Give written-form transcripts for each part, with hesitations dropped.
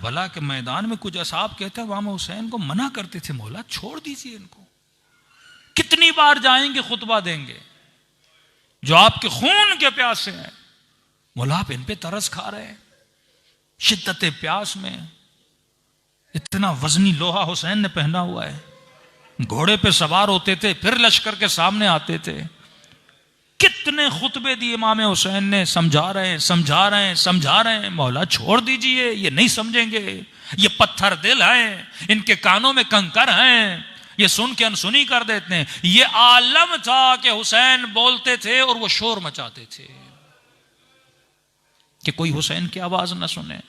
भला के मैदान में कुछ असहाब कहते हैं इमाम हुसैन को मना करते थे, मौला छोड़ दीजिए इनको, कितनी बार जाएंगे खुतबा देंगे, जो आपके खून के प्यासे हैं, मौला आप इन पे तरस खा रहे हैं। शिद्दत प्यास में इतना वजनी लोहा हुसैन ने पहना हुआ है, घोड़े पे सवार होते थे, फिर लश्कर के सामने आते थे। कितने खुतबे दिए इमाम हुसैन ने, समझा रहे हैं समझा रहे हैं समझा रहे हैं, मौला छोड़ दीजिए, ये नहीं समझेंगे, ये पत्थर दिल हैं, इनके कानों में कंकर हैं, ये सुन के अनसुनी कर देते हैं। ये आलम था कि हुसैन बोलते थे और वो शोर मचाते थे कि कोई हुसैन की आवाज ना सुने।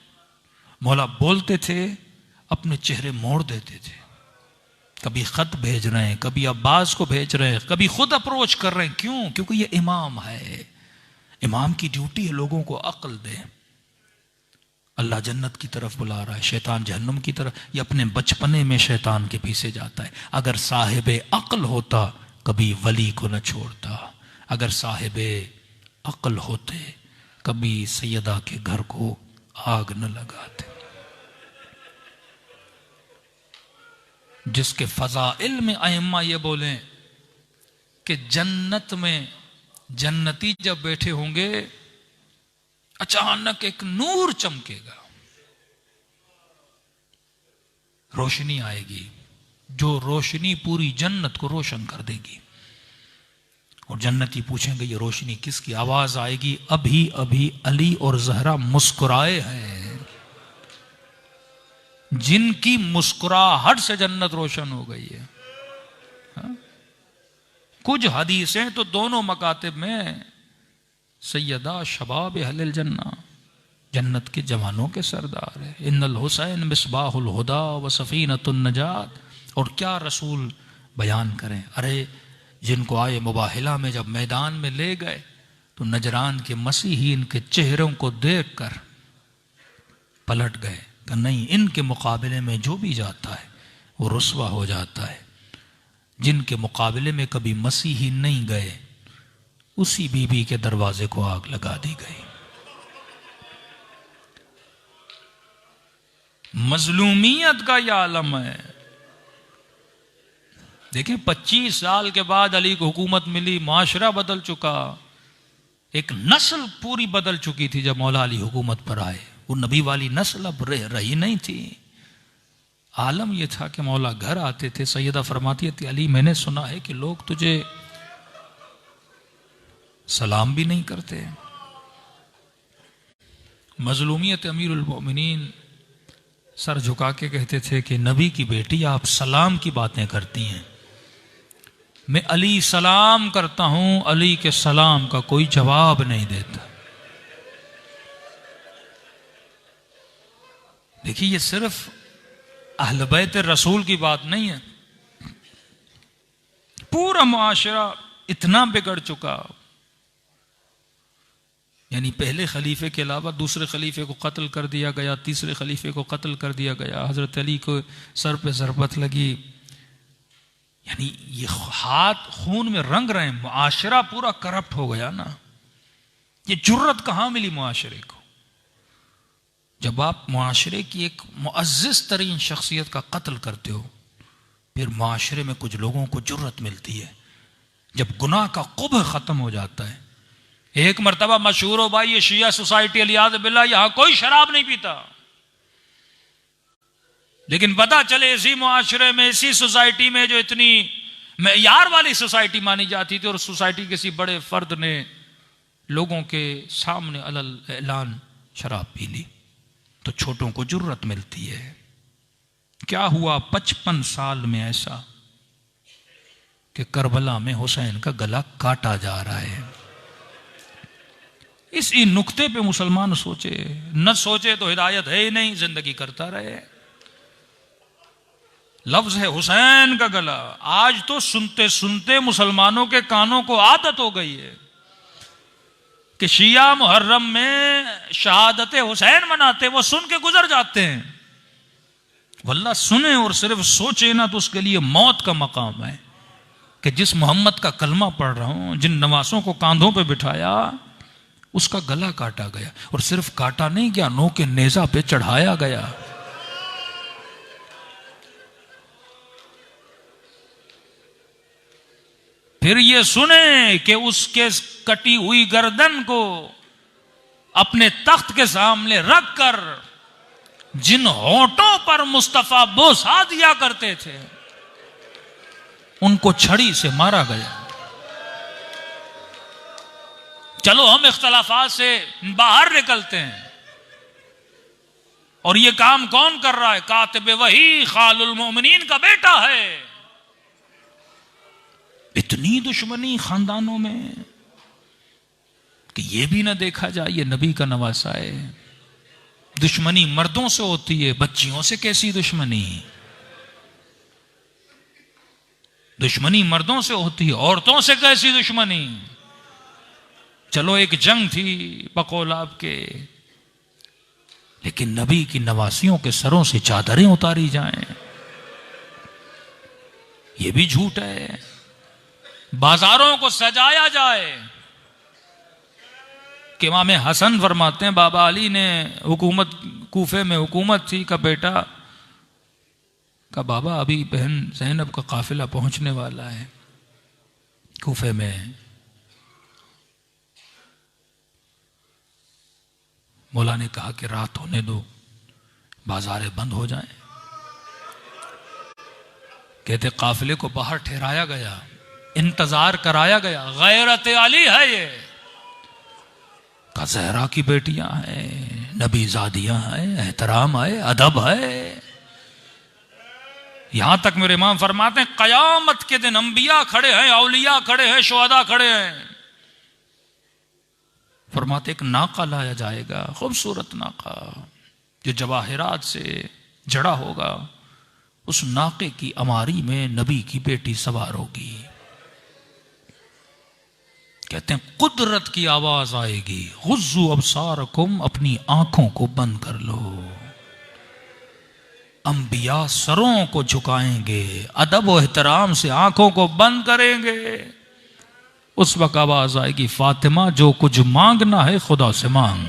मौला बोलते थे, अपने चेहरे मोड़ देते थे, कभी खत भेज रहे हैं, कभी अब्बास को भेज रहे हैं, कभी खुद अप्रोच कर रहे हैं। क्यों? क्योंकि ये इमाम है, इमाम की ड्यूटी है लोगों को अक्ल दे। अल्लाह जन्नत की तरफ बुला रहा है, शैतान जहन्नुम की तरफ। ये अपने बचपने में शैतान के पीछे जाता है। अगर साहिबे अक्ल होता कभी वली को न छोड़ता, अगर साहिबे अक्ल होते कभी सैयदा के घर को आग न लगाते। जिसके फजाइल में अइम्मा ये बोलें कि जन्नत में जन्नती जब बैठे होंगे अचानक एक नूर चमकेगा, रोशनी आएगी, जो रोशनी पूरी जन्नत को रोशन कर देगी। और जन्नती पूछेंगे ये रोशनी किसकी? आवाज आएगी, अभी अभी अली और जहरा मुस्कुराए हैं, जिनकी मुस्कुराहट से जन्नत रोशन हो गई है। हा? कुछ हदीसें तो दोनों मकातिब में सैयदा शबाब अहलिल जन्ना, जन्नत के जवानों के सरदार है। इन्नल हुसैन मिसबाहुल हुदा व सफीनतुन नजात। और क्या रसूल बयान करें। अरे जिनको आए मुबाहिला में जब मैदान में ले गए तो नजरान के मसीहीन के चेहरों को देखकर पलट गए कि नहीं, इनके मुकाबले में जो भी जाता है वो रुस्वा हो जाता है। जिनके मुकाबले में कभी मसीही नहीं गए उसी बीबी के दरवाजे को आग लगा दी गई। मजलूमियत का यह आलम है। देखिए 25 साल के बाद अली को हुकूमत मिली, माशरा बदल चुका, एक नस्ल पूरी बदल चुकी थी। जब मौला अली हुकूमत पर आए वो नबी वाली नस्ल अब रही नहीं थी। आलम यह था कि मौला घर आते थे, सैयदा फरमाती थी अली मैंने सुना है कि लोग तुझे सलाम भी नहीं करते। मजलूमियत अमीरुल मोमिनीन सर झुका के कहते थे कि नबी की बेटी आप सलाम की बातें करती हैं, मैं अली सलाम करता हूं, अली के सलाम का कोई जवाब नहीं देता। देखिए ये सिर्फ अहले बैत रसूल की बात नहीं है, पूरा मुआशरा इतना बिगड़ चुका। यानी पहले खलीफे के अलावा दूसरे खलीफे को कत्ल कर दिया गया, तीसरे खलीफे को कत्ल कर दिया गया, हजरत अली को सर पे ज़रबत लगी। यानी ये हाथ खून में रंग रहे हैं, मुआशरा पूरा करप्ट हो गया ना। ये जुर्रत कहां मिली मुआशरे को? जब आप मुआशरे की एक मुअज़्ज़िज़ तरीन शख्सियत का कत्ल करते हो, फिर मुआशरे में कुछ लोगों को जुर्रत मिलती है। जब गुनाह का कुब्ह खत्म हो जाता है। एक मरतबा मशहूर हो भाई ये शिया सोसाइटी अलियाज़ बिल्लाह, यहां कोई शराब नहीं पीता, लेकिन पता चले इसी मुआशरे में, इसी सोसाइटी में जो इतनी मेयार वाली सोसाइटी मानी जाती थी, और सोसाइटी किसी बड़े फर्द ने लोगों के सामने अलल ऐलान शराब पी ली, तो छोटों को जुर्रत मिलती है। क्या हुआ 55 साल में ऐसा कि करबला में हुसैन का गला काटा जा रहा है। इसी नुक्ते पे मुसलमान सोचे, न सोचे तो हिदायत है ही नहीं, जिंदगी करता रहे। लफ्ज है हुसैन का गला। आज तो सुनते सुनते मुसलमानों के कानों को आदत हो गई है कि शिया मुहर्रम में शहादत हुसैन मनाते, वो सुन के गुजर जाते हैं। वल्लाह सुने और सिर्फ सोचे ना तो उसके लिए मौत का मकाम है कि जिस मोहम्मद का कलमा पढ़ रहा हूं, जिन नवासों को कांधों पे बिठाया, उसका गला काटा गया। और सिर्फ काटा नहीं गया, नो के नेजा पे चढ़ाया गया। फिर ये सुने कि उसके कटी हुई गर्दन को अपने तख्त के सामने रखकर जिन होठों पर मुस्तफा बोसा दिया करते थे उनको छड़ी से मारा गया। चलो हम इख्तलाफात से बाहर निकलते हैं। और ये काम कौन कर रहा है? कातिब वही खालुल मोमिनीन का बेटा है। इतनी दुश्मनी खानदानों में कि ये भी ना देखा जाए ये नबी का नवासा है। दुश्मनी मर्दों से होती है, बच्चियों से कैसी दुश्मनी? दुश्मनी मर्दों से होती है, औरतों से कैसी दुश्मनी? चलो एक जंग थी बकौलाब के, लेकिन नबी की नवासियों के सरों से चादरें उतारी जाएं, ये भी झूठ है। बाजारों को सजाया जाए कि इमाम हसन फरमाते हैं बाबा अली ने हुकूमत, कूफे में हुकूमत थी का बेटा का बाबा अभी बहन ज़ैनब का काफिला पहुंचने वाला है कूफे में। मौला ने कहा कि रात होने दो, बाजारें बंद हो जाएं। कहते काफिले को बाहर ठहराया गया, इंतजार कराया गया। गैरत अली है ये, का ज़हरा की बेटियां हैं, नबी ज़ादियां हैं, एहतराम है, अदब है। यहां तक मेरे इमाम फरमाते हैं कयामत के दिन अंबिया खड़े हैं, औलिया खड़े हैं, शुहदा खड़े हैं। फरमाते एक नाका लाया जाएगा, खूबसूरत नाका जो जवाहिरात से जड़ा होगा। उस नाके की अमारी में नबी की बेटी सवार होगी। कहते हैं कुदरत की आवाज आएगी, गुज़्ज़ू अबसारकुम, अपनी आंखों को बंद कर लो। अंबिया सरों को झुकाएंगे, अदब और एहतराम से आंखों को बंद करेंगे। उस वक्त आवाज आएगी फातिमा जो कुछ मांगना है खुदा से मांग,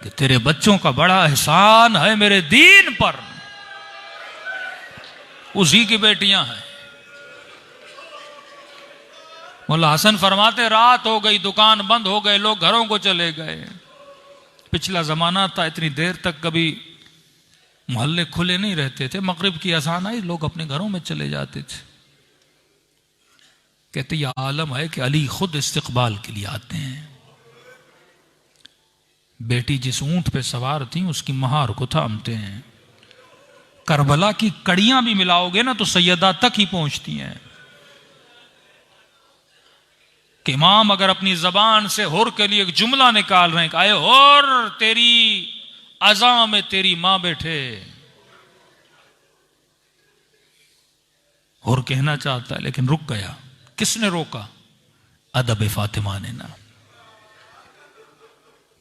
कि तेरे बच्चों का बड़ा एहसान है मेरे दीन पर, उसी की बेटियां हैं। मौला हसन फरमाते रात हो गई, दुकान बंद हो गए, लोग घरों को चले गए। पिछला जमाना था, इतनी देर तक कभी मोहल्ले खुले नहीं रहते थे। मगरिब की अजान आई, लोग अपने घरों में चले जाते थे। कहते यह आलम है कि अली खुद इस्तकबाल के लिए आते हैं। बेटी जिस ऊंट पे सवार थी उसकी महार को थामते हैं। करबला की कड़ियां भी मिलाओगे ना तो सैयदा तक ही पहुंचती हैं। कि इमाम अगर अपनी जबान से हुर के लिए एक जुमला निकाल रहे हैं कि आए हुर तेरी अज़ा में तेरी मां बैठे, हुर कहना चाहता है लेकिन रुक गया। किसने रोका? अदब फातिमा ने ना।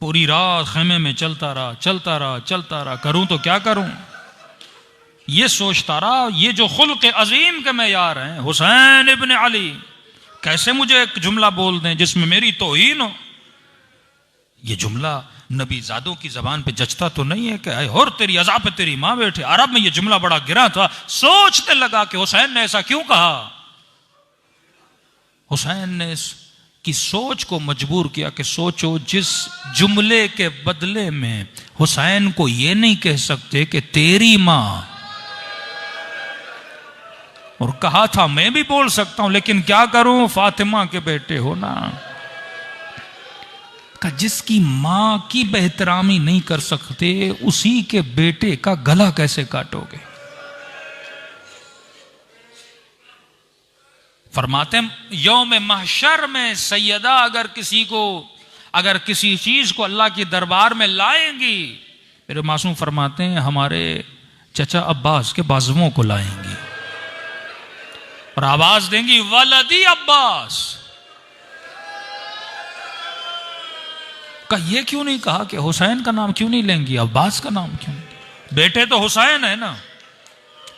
पूरी रात खेमे में चलता रहा, चलता रहा, चलता रहा। करूं तो क्या करूं, ये सोचता रहा। ये जो खुल्क अजीम के मैयार हैं, हुसैन इब्न अली, कैसे मुझे एक जुमला बोल दें जिसमें मेरी तौहीन हो। ये जुमला नबी ज़ादों की जबान पे जचता तो नहीं है कि और तेरी अज़ा पे तेरी मां बैठे। अरब में ये जुमला बड़ा गिरा था। सोचने लगा कि हुसैन ने ऐसा क्यों कहा। हुसैन ने की सोच को मजबूर किया कि सोचो, जिस जुमले के बदले में हुसैन को ये नहीं कह सकते कि तेरी मां, और कहा था मैं भी बोल सकता हूं लेकिन क्या करूं, फातिमा के बेटे हो ना। का जिसकी मां की बेहतरामी नहीं कर सकते उसी के बेटे का गला कैसे काटोगे। फरमाते यौम महशर में सैयदा अगर किसी चीज को अल्लाह के दरबार में लाएंगी, मेरे मासूम फरमाते हैं हमारे चचा अब्बास के बाजुओं को लाएंगी और आवाज देंगी वलदी अब्बास। का ये क्यों नहीं कहा कि हुसैन का नाम क्यों नहीं लेंगी, अब्बास का नाम क्यों? बेटे तो हुसैन है ना।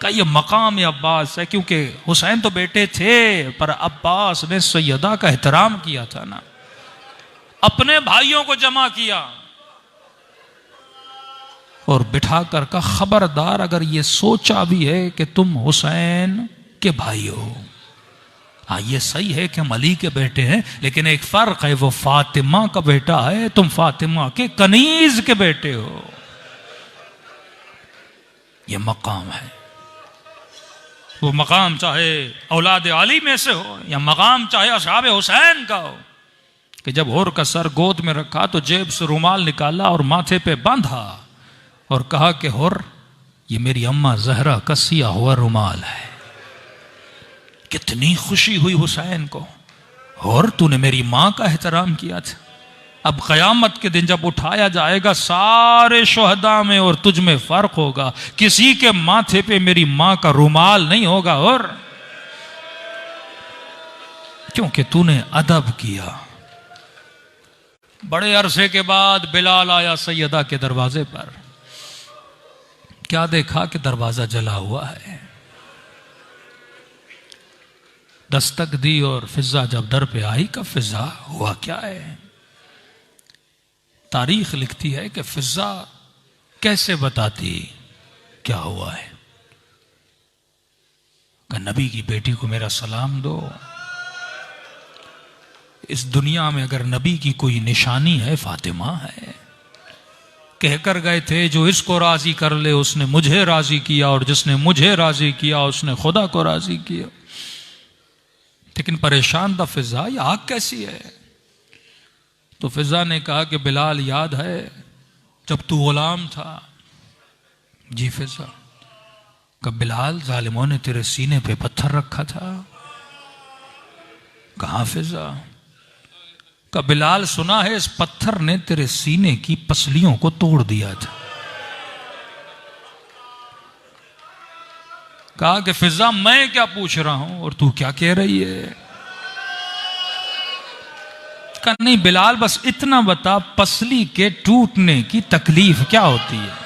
का ये मकाम अब्बास है क्योंकि हुसैन तो बेटे थे पर अब्बास ने सैयदा का एहतराम किया था ना, अपने भाइयों को जमा किया और बिठाकर का खबरदार अगर ये सोचा भी है कि तुम हुसैन के भाई हो हाँ ये सही है कि हम अली के बेटे हैं, लेकिन एक फर्क है, वो फातिमा का बेटा है, तुम फातिमा के कनीज के बेटे हो। ये मकाम है। वो मकाम चाहे औलाद अली में से हो या मकाम चाहे असहाब हुसैन का हो, कि जब होर का सर गोद में रखा तो जेब से रुमाल निकाला और माथे पे बांधा और कहा कि होर, ये मेरी अम्मा जहरा का सिया हुआ रुमाल है। कितनी खुशी हुई हुसैन को, और तूने मेरी मां का एहतराम किया था। अब कयामत के दिन जब उठाया जाएगा सारे शुहदा में और तुझ में फर्क होगा, किसी के माथे पे मेरी मां का रुमाल नहीं होगा, और क्योंकि तूने अदब किया। बड़े अरसे के बाद बिलाल आया सैयदा के दरवाजे पर। क्या देखा कि दरवाजा जला हुआ है। दस्तक दी और फिजा जब दर पे आई, कब फिजा हुआ क्या है। तारीख लिखती है कि फिजा कैसे बताती क्या हुआ है। कि नबी की बेटी को मेरा सलाम दो। इस दुनिया में अगर नबी की कोई निशानी है, फातिमा है। कहकर गए थे, जो इसको राजी कर ले उसने मुझे राजी किया, और जिसने मुझे राजी किया उसने खुदा को राजी किया। लेकिन परेशान था फिजा, ये आग कैसी है। तो फिजा ने कहा कि बिलाल याद है जब तू गुलाम था। जी फिजा। कब बिलाल, जालिमों ने तेरे सीने पे पत्थर रखा था। कहां फिजा। कब बिलाल, सुना है इस पत्थर ने तेरे सीने की पसलियों को तोड़ दिया था। कहा कि फिजा मैं क्या पूछ रहा हूं और तू क्या कह रही है। कहा नहीं बिलाल, बस इतना बता, पसली के टूटने की तकलीफ क्या होती है।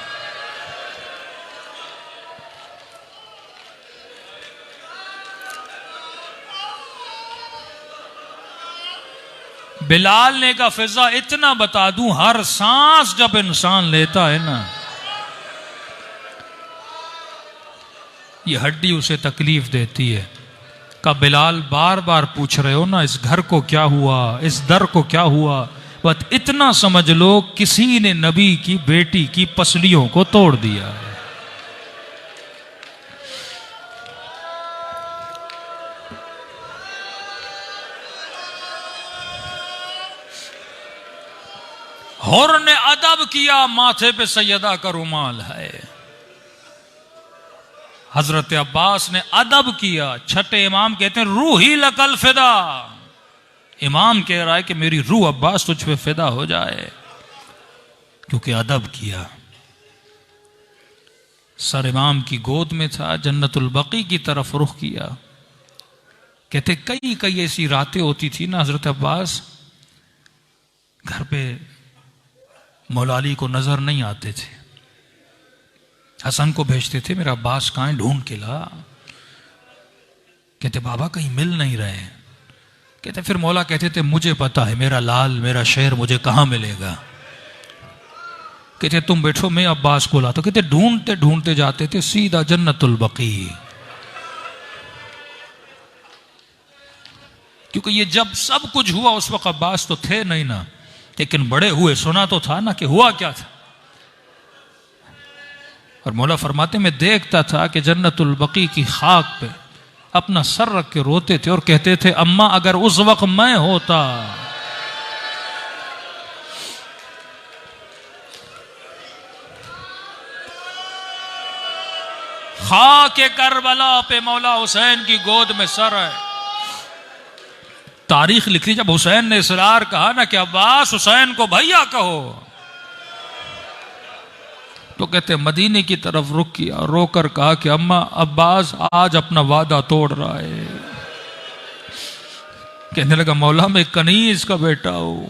बिलाल ने कहा फिजा इतना बता दूं, हर सांस जब इंसान लेता है ना, ये हड्डी उसे तकलीफ देती है। का बिलाल बार बार पूछ रहे हो ना, इस घर को क्या हुआ, इस दर को क्या हुआ। बस इतना समझ लो, किसी ने नबी की बेटी की पसलियों को तोड़ दिया है। हुर ने अदब किया, माथे पे सैयदा का रुमाल है। हजरत अब्बास ने अदब किया। छठे इमाम कहते हैं रूही लकल फिदा। इमाम कह रहा है कि मेरी रूह अब्बास तुझ पे फिदा हो जाए, क्योंकि अदब किया। सर इमाम की गोद में था, जन्नतुल बकी की तरफ रुख किया। कहते कई कई ऐसी रातें होती थी ना, हजरत अब्बास घर पे मौला अली को नजर नहीं आते थे। हसन को भेजते थे, मेरा अब्बास कहाँ है, ढूंढ के ला। कहते बाबा कहीं मिल नहीं रहे। कहते फिर मौला कहते थे मुझे पता है, मेरा लाल मेरा शेर मुझे कहाँ मिलेगा। कहते तुम बैठो, मैं अब्बास को लाता। कहते ढूंढते ढूंढते जाते थे सीधा जन्नतुल बकी, क्योंकि ये जब सब कुछ हुआ उस वक्त अब्बास तो थे नहीं ना, लेकिन बड़े हुए, सुना तो था ना कि हुआ क्या था। और मौला फरमाते मैं देखता था कि जन्नतुल बकी की खाक पे अपना सर रख के रोते थे और कहते थे अम्मा अगर उस वक्त मैं होता। खाके करबला पे मौला हुसैन की गोद में सर है। तारीख लिखी, जब हुसैन ने इसरार कहा ना कि अब्बास हुसैन को भैया कहो, तो कहते मदीने की तरफ रुक किया, रोकर कहा कि अम्मा अब्बास आज अपना वादा तोड़ रहा है। कहने लगा मौला मैं कनीज का बेटा हूं।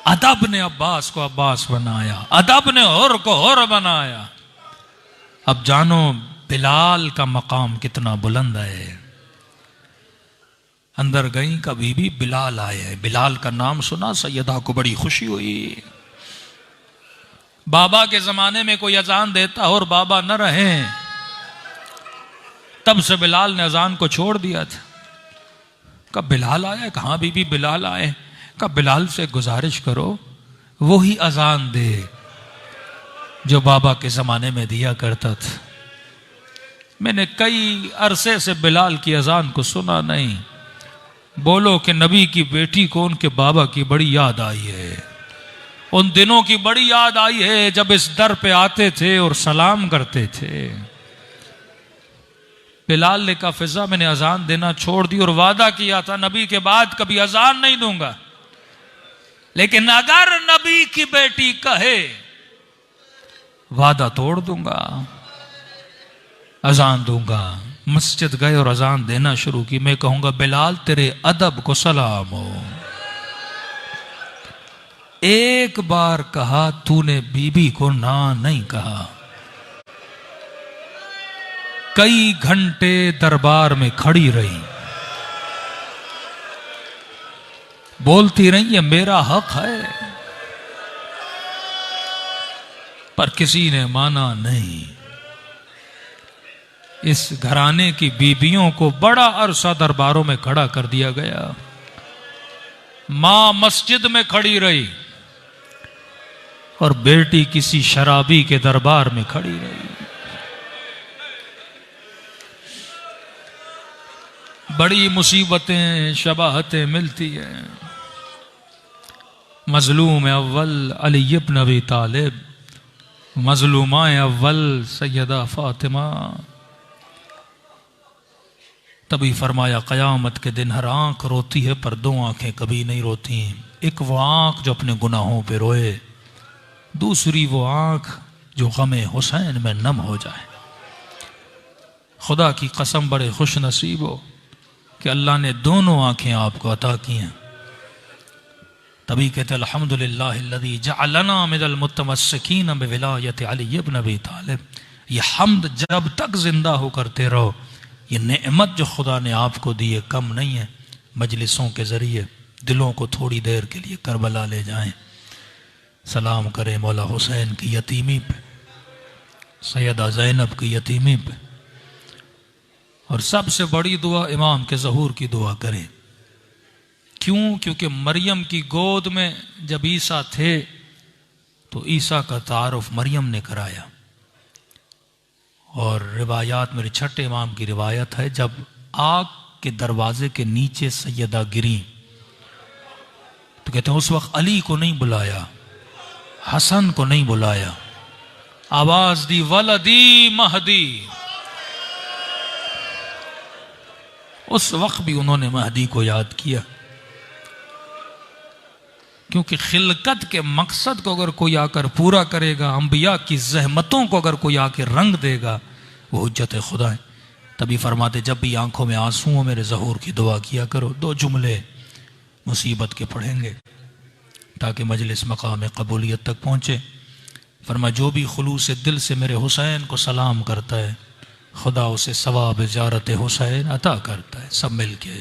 अदब ने अब्बास को अब्बास बनाया, अदब ने हुर को हुर बनाया। अब जानो बिलाल का मकाम कितना बुलंद है। अंदर गई का बीबी, बिलाल आए। बिलाल का नाम सुना, सैयदा को बड़ी खुशी हुई। बाबा के जमाने में कोई अजान देता और बाबा न रहे, तब से बिलाल ने अजान को छोड़ दिया था। कब बिलाल आया? कहाँ बीबी बिलाल आए? कब बिलाल से गुजारिश करो वो ही अजान दे जो बाबा के ज़माने में दिया करता था। मैंने कई अरसे से बिलाल की अजान को सुना नहीं। बोलो कि नबी की बेटी को उनके बाबा की बड़ी याद आई है, उन दिनों की बड़ी याद आई है जब इस दर पे आते थे और सलाम करते थे। बिलाल ने कहा फिजा मैंने अजान देना छोड़ दी और वादा किया था नबी के बाद कभी अजान नहीं दूंगा, लेकिन अगर नबी की बेटी कहे वादा तोड़ दूंगा, अजान दूंगा। मस्जिद गए और अजान देना शुरू की। मैं कहूंगा बिलाल तेरे अदब को सलाम हो। एक बार कहा तूने बीबी को ना नहीं कहा। कई घंटे दरबार में खड़ी रही, बोलती रही ये मेरा हक है, पर किसी ने माना नहीं। इस घराने की बीबियों को बड़ा अरसा दरबारों में खड़ा कर दिया गया। मां मस्जिद में खड़ी रही और बेटी किसी शराबी के दरबार में खड़ी रही। बड़ी मुसीबतें शबाहतें मिलती हैं। मजलूम अव्वल अली इब्न अबी तालिब, मजलूमा अव्वल सैयदा फातिमा। तभी फरमाया क़यामत के दिन हर आंख रोती है पर दो आंखें कभी नहीं रोती। एक वो आंख जो अपने गुनाहों पे रोए, दूसरी वो आंख जो गमे हुसैन में नम हो जाए। खुदा की कसम बड़े खुश नसीब हो कि अल्लाह ने दोनों आंखें आपको अता की हैं। तभी कहते अल्हम्दुलिल्लाहिल्लज़ी जअलना मिनल मुतमस्सिकीन बिविलायति अली इब्न अबी तालिब। ये हम्द जब तक जिंदा हो करते रहो, ये नेमत जो खुदा ने आपको दी है कम नहीं है। मजलिसों के ज़रिए दिलों को थोड़ी देर के लिए करबला ले जाएं, सलाम करें मौला हुसैन की यतीमी पे, सैयदा ज़ैनब की यतीमी पे, और सबसे बड़ी दुआ इमाम के ज़हूर की दुआ करें। क्यों? क्योंकि मरियम की गोद में जब ईसा थे तो ईसा का तारुफ मरियम ने कराया। और रिवायात मेरे छठे इमाम की रिवायत है, जब आग के दरवाजे के नीचे सैयदा गिरी तो कहते हैं उस वक्त अली को नहीं बुलाया, हसन को नहीं बुलाया, आवाज दी वलदी महदी। उस वक्त भी उन्होंने महदी को याद किया, क्योंकि खिलकत के मकसद को अगर कोई आकर पूरा करेगा, अंबिया की जहमतों को अगर कोई आकर रंग देगा, वो हुज्जत खुदा है। तभी फरमाते जब भी आंखों में आंसू हो मेरे ज़हूर की दुआ किया करो। दो जुमले मुसीबत के पढ़ेंगे ताकि मजलिस मकाम कबूलियत तक पहुँचे। फरमा जो भी खुलूस दिल से मेरे हुसैन को सलाम करता है, खुदा उसे सवाब ज़ियारत हुसैन अता करता है। सब मिल के